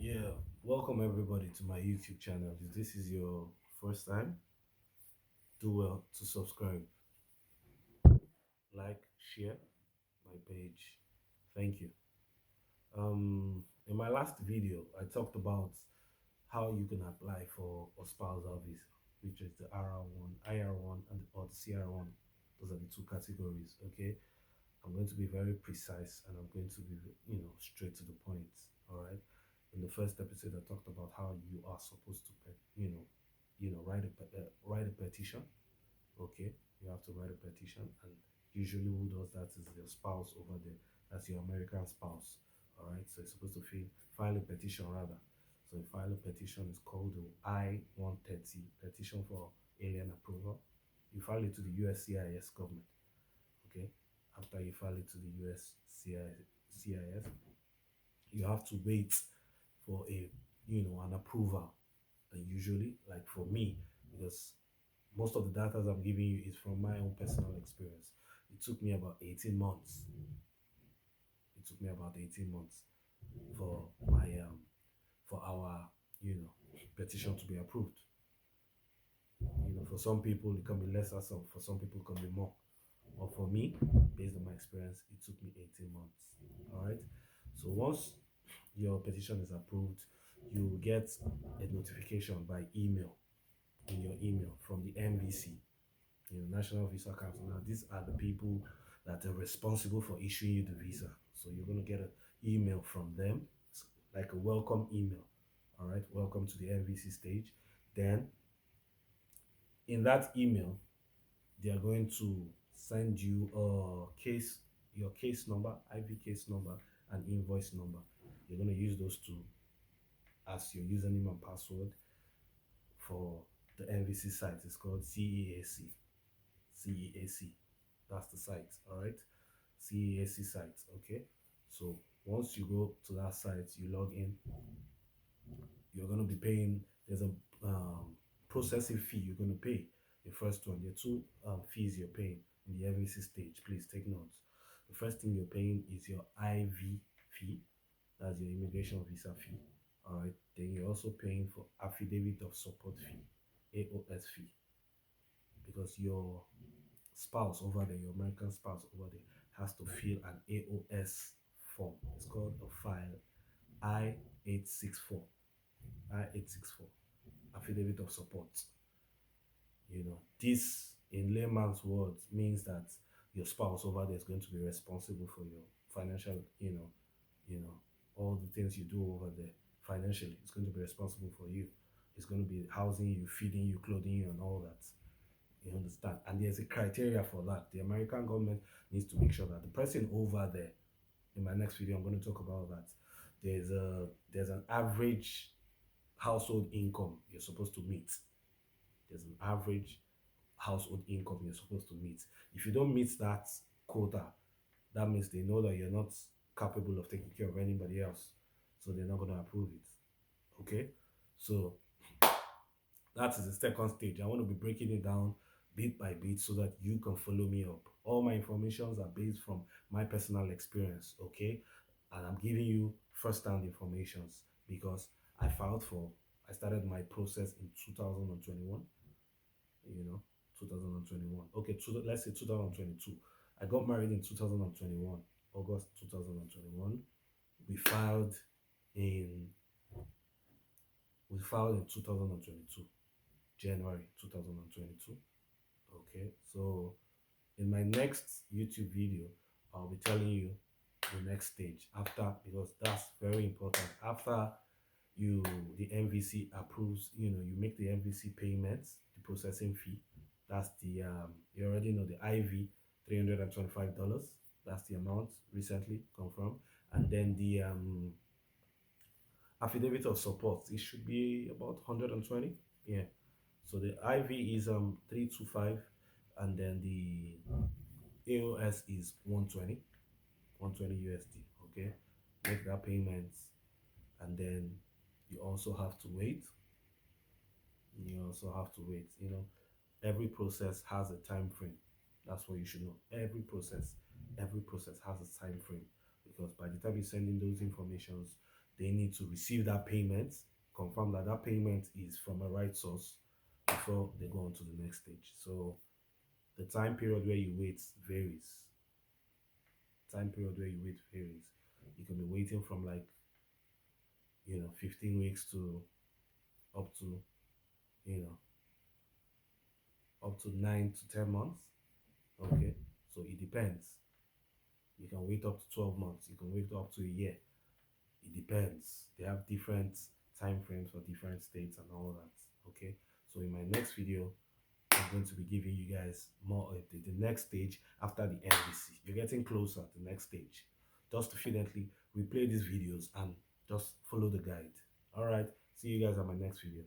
Yeah, welcome everybody to my YouTube channel. If this is your first time, do well to subscribe, like, share my page. Thank you. In my last video, I talked about how you can apply for a spousal visa, which is the RR1, IR1, and or the CR1. Those are the two categories. Okay, I'm going to be very precise and I'm going to be, straight to the point. All right. In the first episode, I talked about how you are supposed to, write a petition. Okay, you have to write a petition, and usually who does that is your spouse over there. That's your American spouse. All right, so you're supposed to file a petition rather. So you file a petition is called the I-130 petition for alien approval. You file it to the USCIS government. Okay, after you file it to the USCIS, you have to wait for an approval. And usually, like for me, because most of the data I'm giving you is from my own personal experience. It took me about 18 months. It took me about 18 months for my for our petition to be approved. For some people it can be lesser, so for some people it can be more. But for me, based on my experience, it took me 18 months. All right. So once your petition is approved, you will get a notification by email in your email from the NVC, National Visa Council. Now, these are the people that are responsible for issuing you the visa. So you're going to get an email from them, it's like a welcome email. All right, welcome to the NVC stage. Then in that email, they are going to send you your case number, IV case number, and invoice number. You're going to use those two as your username and password for the NVC site. It's called CEAC. CEAC. That's the site. All right. CEAC site. Okay. So once you go to that site, you log in. You're going to be paying. There's a processing fee you're going to pay. The first one. There are two fees you're paying in the NVC stage. Please take notes. The first thing you're paying is your IV fee. That's your immigration visa fee. All right. Then you're also paying for affidavit of support fee, AOS fee, because your spouse over there, your American spouse over there, has to fill an AOS form. It's called a file I-864. I-864, affidavit of support. This in layman's words means that your spouse over there is going to be responsible for your financial, all the things you do over there financially. It's going to be responsible for you. It's going to be housing you, feeding you, clothing you, and all that. You understand? And there's a criteria for that. The American government needs to make sure that the person over there, in my next video, I'm going to talk about that. There's an average household income you're supposed to meet. There's an average household income you're supposed to meet. If you don't meet that quota, that means they know that you're not capable of taking care of anybody else. So they're not going to approve it. Okay? So that is the second stage. I want to be breaking it down bit by bit so that you can follow me up. All my informations are based from my personal experience, okay? And I'm giving you first-hand informations because I started my process in 2021, you know, 2021. Okay, let's say 2022. I got married in 2021, August 2021. We filed in we filed in 2022, January 2022. Okay, so in my next YouTube video, I'll be telling you the next stage after, because that's very important. After you the NVC approves, you make the NVC payments, the processing fee. That's the you already know the IV, $325. That's the amount recently confirmed, and then the affidavit of support. It should be about 120. Yeah. So the IV is 325, and then the AOS is 120 USD. Okay, make that payment, and then you also have to wait. You also have to wait. Every process has a time frame. That's what you should know. Every process has a time frame, because by the time you send in those informations, they need to receive that payment, confirm that that payment is from a right source before they go on to the next stage. So the time period where you wait varies. Time period where you wait varies. You can be waiting from like 15 weeks to up to you know up to 9 to 10 months. Okay, so it depends. You can wait up to 12 months. You can wait up to a year. It depends. They have different time frames for different states and all that. Okay, so in my next video, I'm going to be giving you guys more of the next stage after the NVC. You're getting closer to the next stage. Just definitely replay these videos and just follow the guide. All right, see you guys at my next video.